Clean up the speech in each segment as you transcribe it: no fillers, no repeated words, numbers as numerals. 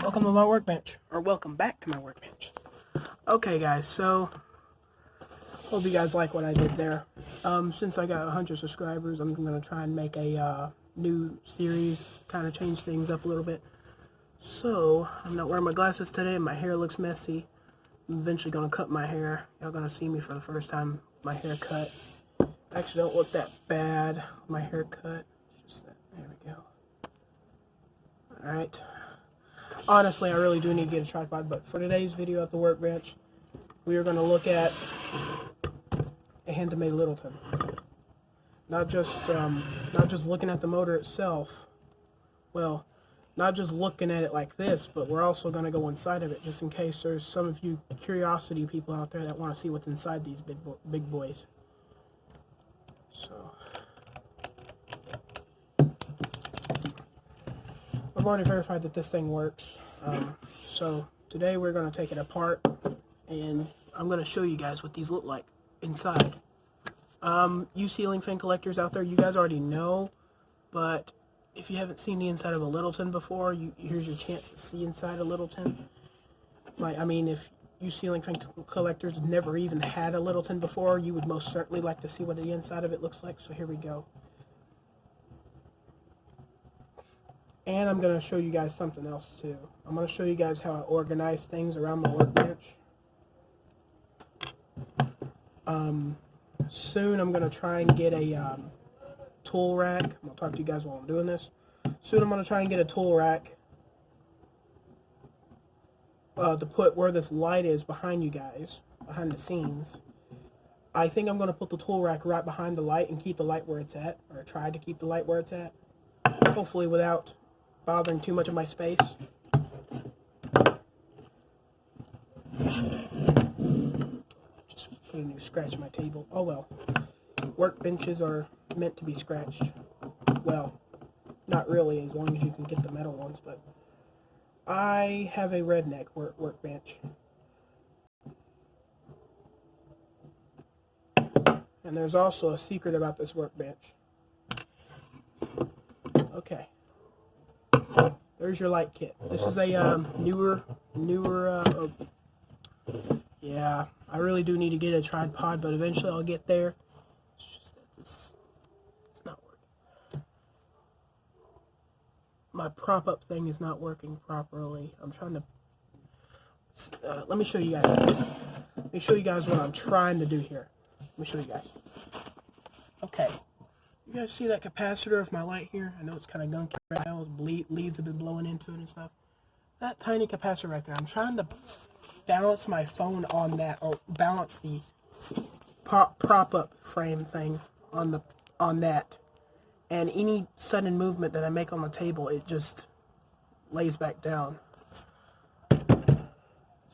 Welcome to my workbench, or welcome back to my workbench. Okay guys, so hope you guys like what I did there. Since I got 100 subscribers, I'm going to try and make a new series, kind of change things up a little bit. So, I'm not wearing my glasses today, my hair looks messy. I'm eventually going to cut my hair. Y'all going to see me for the first time, my hair cut. Actually don't look that bad, my haircut. Just that, there we go. Alright. Honestly, I really do need to get a tripod, but for today's video at the workbench, we are going to look at a handmade Littleton. Not just looking at the motor itself. Well, not just looking at it like this, but we're also going to go inside of it, just in case there's some of you curiosity people out there that want to see what's inside these big boys. So, I've already verified that this thing works. So today we're going to take it apart, and I'm going to show you guys what these look like inside. You ceiling fan collectors out there, you guys already know, but if you haven't seen the inside of a Littleton before, here's your chance to see inside a Littleton. I mean, if you ceiling fan collectors never even had a Littleton before, you would most certainly like to see what the inside of it looks like, so here we go. And I'm going to show you guys something else too. I'm going to show you guys how I organize things around my workbench. Soon I'm going to try and get a tool rack. I'm going to talk to you guys while I'm doing this. Soon I'm going to try and get a tool rack to put where this light is behind you guys, behind the scenes. I think I'm going to put the tool rack right behind the light and keep the light where it's at, or try to keep the light where it's at. Hopefully without bothering too much of my space. Just put a new scratch on my table. Oh well. Workbenches are meant to be scratched. Well, not really, as long as you can get the metal ones, but I have a redneck workbench. And there's also a secret about this workbench. Okay. There's your light kit. This is a newer, yeah, I really do need to get a tripod, but eventually I'll get there. It's just that it's not working. My prop up thing is not working properly. I'm trying to, let me show you guys. Let me show you guys what I'm trying to do here. Let me show you guys. Okay. You guys see that capacitor of my light here? I know it's kind of gunky right now. Leaves have been blowing into it and stuff. That tiny capacitor right there. I'm trying to balance my phone on that, or balance the prop up frame thing on that. And any sudden movement that I make on the table, it just lays back down.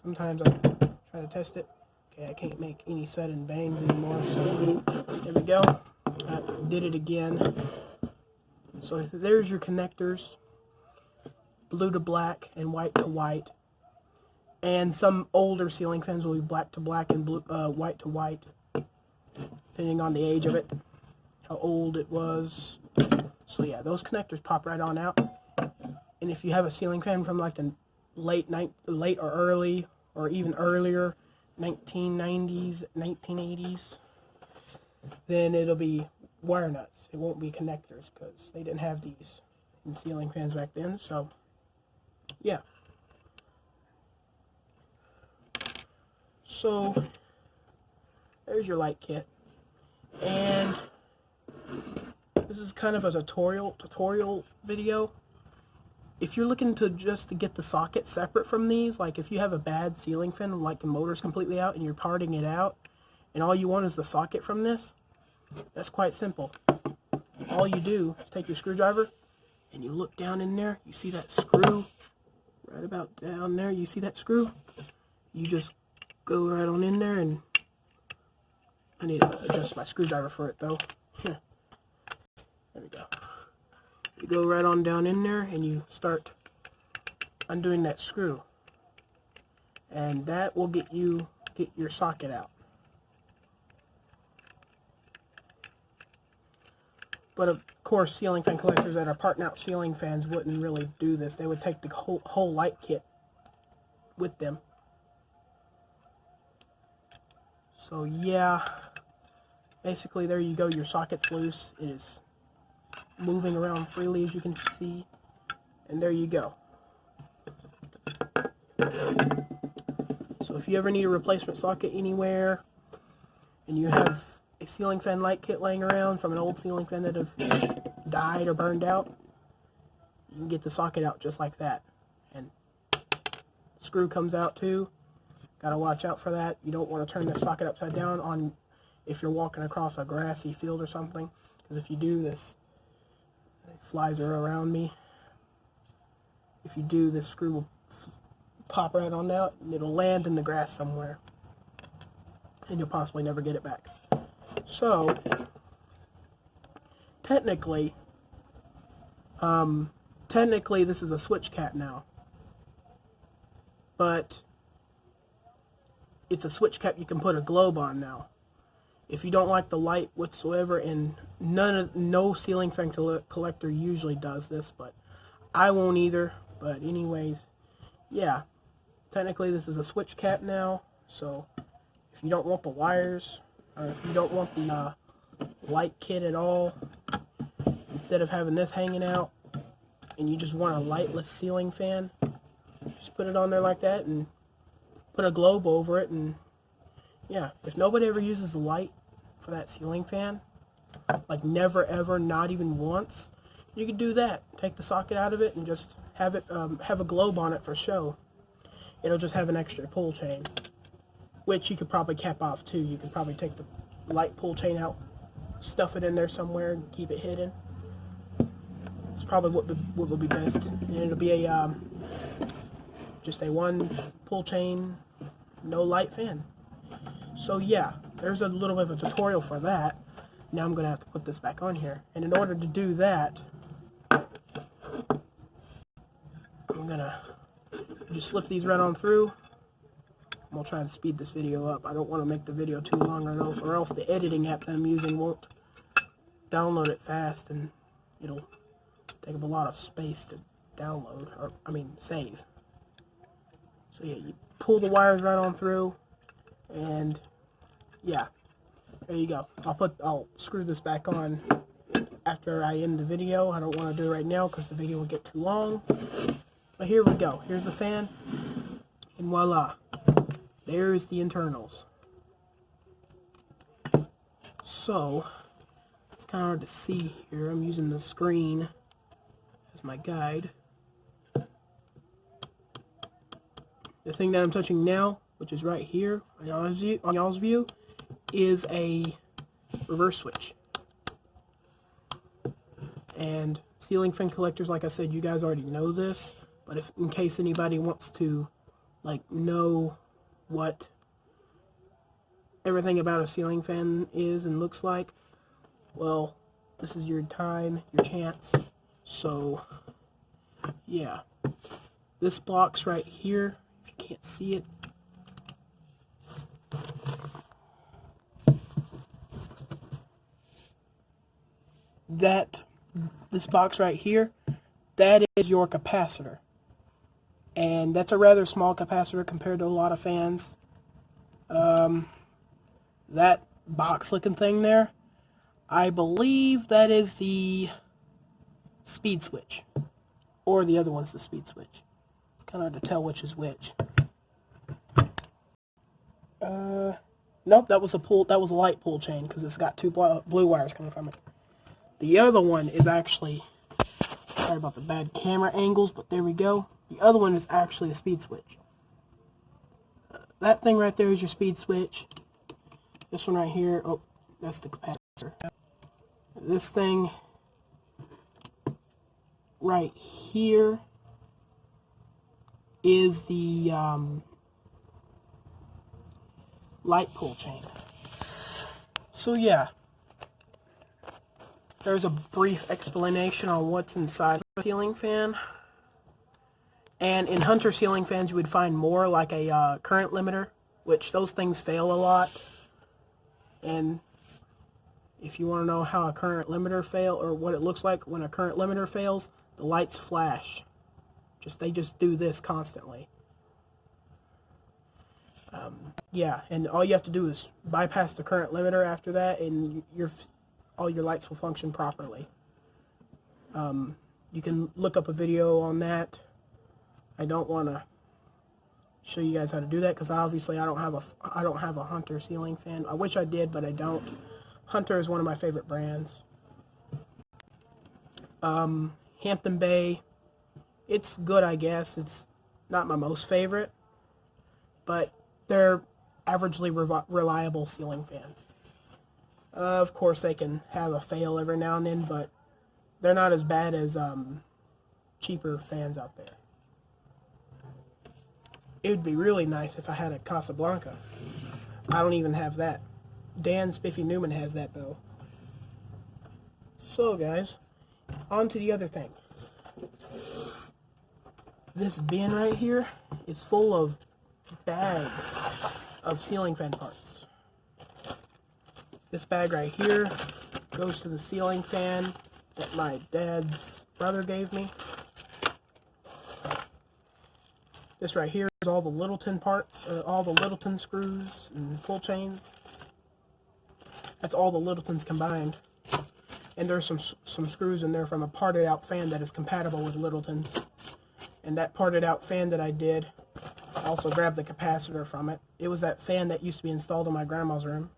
Sometimes I try to test it. Okay, I can't make any sudden bangs anymore. So there we go. I did it again. So there's your connectors, blue to black and white to white. And some older ceiling fans will be black to black and blue, white to white, depending on the age of it, how old it was. So yeah, those connectors pop right on out. And if you have a ceiling fan from like the late or early, or even earlier, 1990s, 1980s, then it'll be wire nuts. It won't be connectors, because they didn't have these in ceiling fans back then. So yeah. So there's your light kit, and this is kind of a tutorial video. If you're looking to just to get the socket separate from these, like if you have a bad ceiling fan, like the motor's completely out and you're parting it out, and all you want is the socket from this, that's quite simple. All you do is take your screwdriver and you look down in there. You see that screw right about down there? You see that screw? You just go right on in there, and I need to adjust my screwdriver for it though. There we go. You go right on down in there and you start undoing that screw, and that will get your socket out. But of course, ceiling fan collectors that are parting out ceiling fans wouldn't really do this. They would take the whole light kit with them. So yeah, basically there you go. Your socket's loose. It is moving around freely, as you can see. And there you go. So if you ever need a replacement socket anywhere, and you have a ceiling fan light kit laying around from an old ceiling fan that have died or burned out, you can get the socket out just like that. And screw comes out too. Gotta watch out for that. You don't want to turn the socket upside down on if you're walking across a grassy field or something, because if you do this, flies are around me. If you do, this screw will pop right on out and it'll land in the grass somewhere, and you'll possibly never get it back. So technically this is a switch cap now, but it's a switch cap you can put a globe on now. If you don't like the light whatsoever, and no ceiling fan collector usually does this, but I won't either. But anyways, yeah, technically this is a switch cap now. So if you don't want the wires, or if you don't want the light kit at all, instead of having this hanging out, and you just want a lightless ceiling fan, just put it on there like that and put a globe over it. And yeah, if nobody ever uses the light for that ceiling fan, like never ever, not even once, you could do that. Take the socket out of it and just have it have a globe on it for show. It'll just have an extra pull chain, which you could probably cap off too. You could probably take the light pull chain out, stuff it in there somewhere, and keep it hidden. It's probably what would be best. And it'll be a just a one pull chain, no light fan. So yeah, there's a little bit of a tutorial for that. Now I'm going to have to put this back on here. And in order to do that, I'm going to just slip these right on through. I'm going to try to speed this video up. I don't want to make the video too long, or else the editing app that I'm using won't download it fast, and it'll take up a lot of space to download, or I mean save. So yeah, you pull the wires right on through, and yeah, there you go. I'll screw this back on after I end the video. I don't want to do it right now because the video will get too long. But here we go. Here's the fan, and voila, there's the internals. So it's kind of hard to see here. I'm using the screen as my guide. The thing that I'm touching now, which is right here on y'all's view, is a reverse switch. And ceiling fan collectors, like I said, you guys already know this, but if in case anybody wants to like know what everything about a ceiling fan is and looks like, well, this is your time, your chance. So yeah, this box right here, if you can't see it, this box right here, that is your capacitor. And that's a rather small capacitor compared to a lot of fans. That box looking thing there, I believe that is the speed switch. Or the other one's the speed switch. It's kind of hard to tell which is which. Nope, that was a light pull chain because it's got two blue wires coming from it. The other one is actually, sorry about the bad camera angles, but there we go. The other one is actually a speed switch. That thing right there is your speed switch. This one right here, oh, that's the capacitor. This thing right here is the light pull chain. So yeah, there's a brief explanation on what's inside a ceiling fan. And in Hunter ceiling fans, you would find more like a current limiter, which those things fail a lot. And If you want to know how a current limiter fail, or what it looks like when a current limiter fails, the lights flash. They just do this constantly. Yeah, and all you have to do is bypass the current limiter after that, and all your lights will function properly. You can look up a video on that. I don't want to show you guys how to do that because obviously I don't have a Hunter ceiling fan. I wish I did, but I don't. Hunter is one of my favorite brands. Hampton Bay, it's good, I guess. It's not my most favorite, but they're averagely reliable ceiling fans. Of course, they can have a fail every now and then, but they're not as bad as cheaper fans out there. It would be really nice if I had a Casablanca. I don't even have that. Dan Spiffy Newman has that, though. So, guys, on to the other thing. This bin right here is full of bags of ceiling fan parts. This bag right here goes to the ceiling fan that my dad's brother gave me. This right here is all the Littleton parts, all the Littleton screws and pull chains. That's all the Littletons combined. And there's some screws in there from a parted out fan that is compatible with Littletons. And that parted out fan that I did, I also grabbed the capacitor from it. It was that fan that used to be installed in my grandma's room.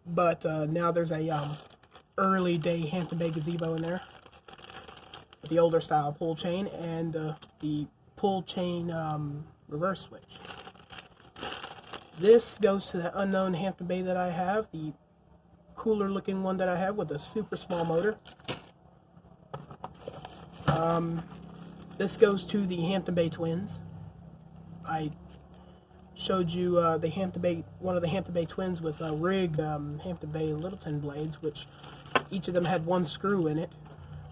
But now there's a early day Hampton Bay gazebo in there. With the older style pull chain and the pull chain reverse switch. This goes to the unknown Hampton Bay that I have, the cooler looking one that I have with a super small motor. This goes to the Hampton Bay twins. I showed you the Hampton Bay, one of the Hampton Bay twins with rigged Hampton Bay Littleton blades, which each of them had one screw in it,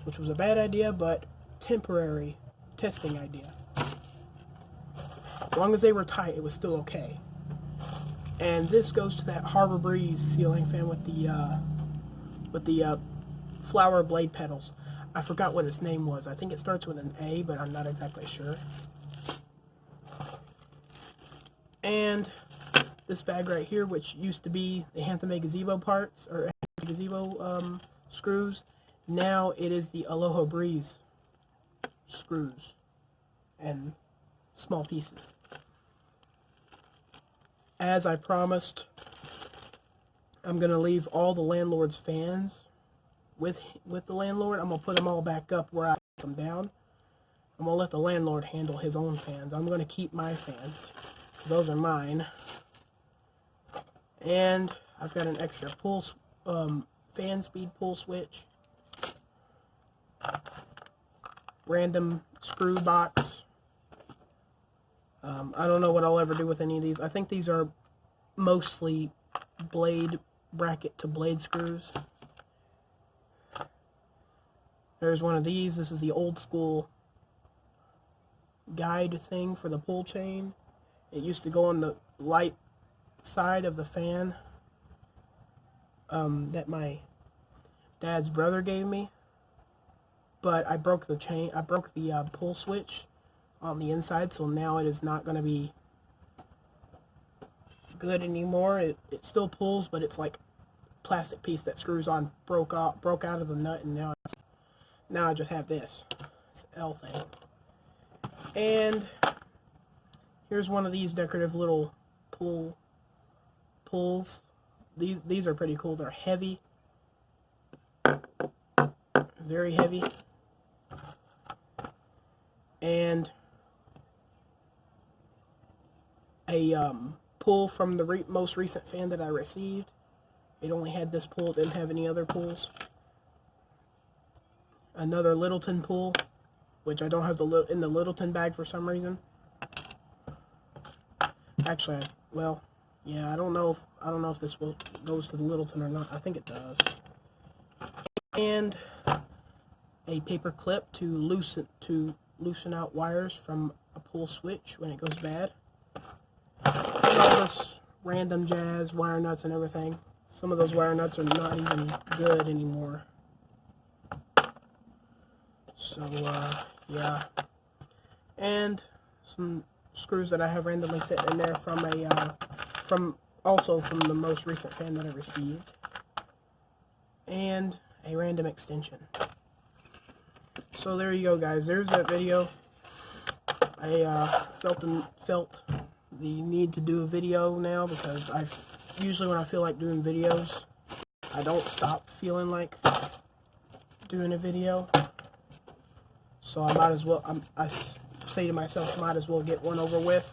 which was a bad idea, but temporary testing idea. As long as they were tight, it was still okay. And this goes to that Harbor Breeze ceiling fan with the flower blade pedals. I forgot what its name was. I think it starts with an A, but I'm not exactly sure. And this bag right here, which used to be the Hampton Bay gazebo parts, or gazebo screws, now it is the Aloha Breeze screws and small pieces. As I promised, I'm going to leave all the landlord's fans with the landlord. I'm going to put them all back up where I put them down. I'm going to let the landlord handle his own fans. I'm going to keep my fans. Those are mine. And I've got an extra fan speed pull switch. Random screw box. I don't know what I'll ever do with any of these. I think these are mostly blade bracket to blade screws. There's one of these. This is the old school guide thing for the pull chain. It used to go on the light side of the fan that my dad's brother gave me. But I broke the chain. I broke the pull switch on the inside, so now it is not going to be good anymore. It still pulls, but it's like a plastic piece that screws on broke out of the nut, and now I just have this L thing. And here's one of these decorative little pulls. These are pretty cool. They're heavy, very heavy, and a pull from the most recent fan that I received. It only had this pull, it didn't have any other pulls. Another Littleton pull, which I don't have in the Littleton bag for some reason. Actually, well, yeah, I don't know if this goes to the Littleton or not. I think it does. And a paper clip to loosen out wires from a pull switch when it goes bad. And all this random jazz, wire nuts and everything. Some of those wire nuts are not even good anymore. So, yeah. And some screws that I have randomly sitting in there from also from the most recent fan that I received. And a random extension. So there you go, guys. There's that video. I felt the need to do a video now because usually when I feel like doing videos, I don't stop feeling like doing a video. So I might as well, I say to myself, might as well get one over with.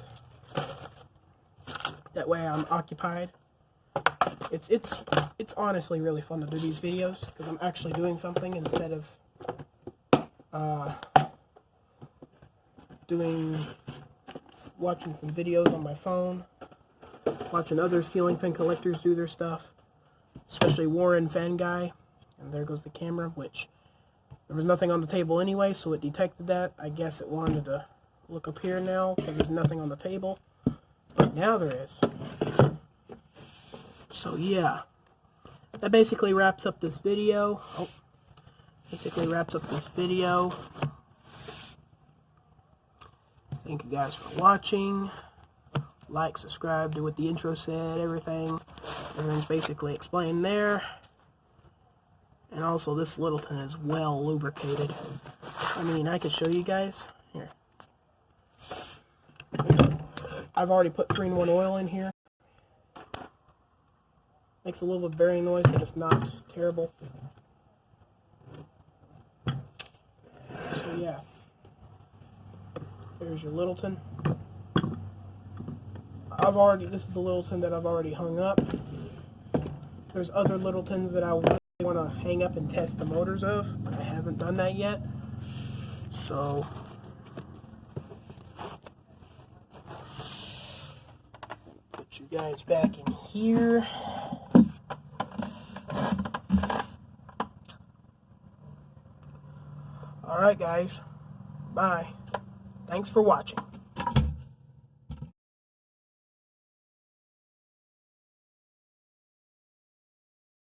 That way I'm occupied. It's honestly really fun to do these videos because I'm actually doing something instead of watching some videos on my phone, watching other ceiling fan collectors do their stuff, especially Warren Fan Guy. And there goes the camera, which there was nothing on the table anyway, so it detected that. I guess it wanted to look up here now because there's nothing on the table, but now there is. So yeah, that basically wraps up this video. Thank you guys for watching. Like, subscribe, do what the intro said, everything. Everything's basically explained there. And also, this Littleton is well lubricated. I mean, I could show you guys. Here. I've already put 3-in-1 oil in here. Makes a little bit of bearing noise, but it's not terrible. So yeah. There's your Littleton. This is a Littleton that I've already hung up. There's other Littletons that I really want to hang up and test the motors of, but I haven't done that yet. So put you guys back in here. Alright guys, bye. Thanks for watching.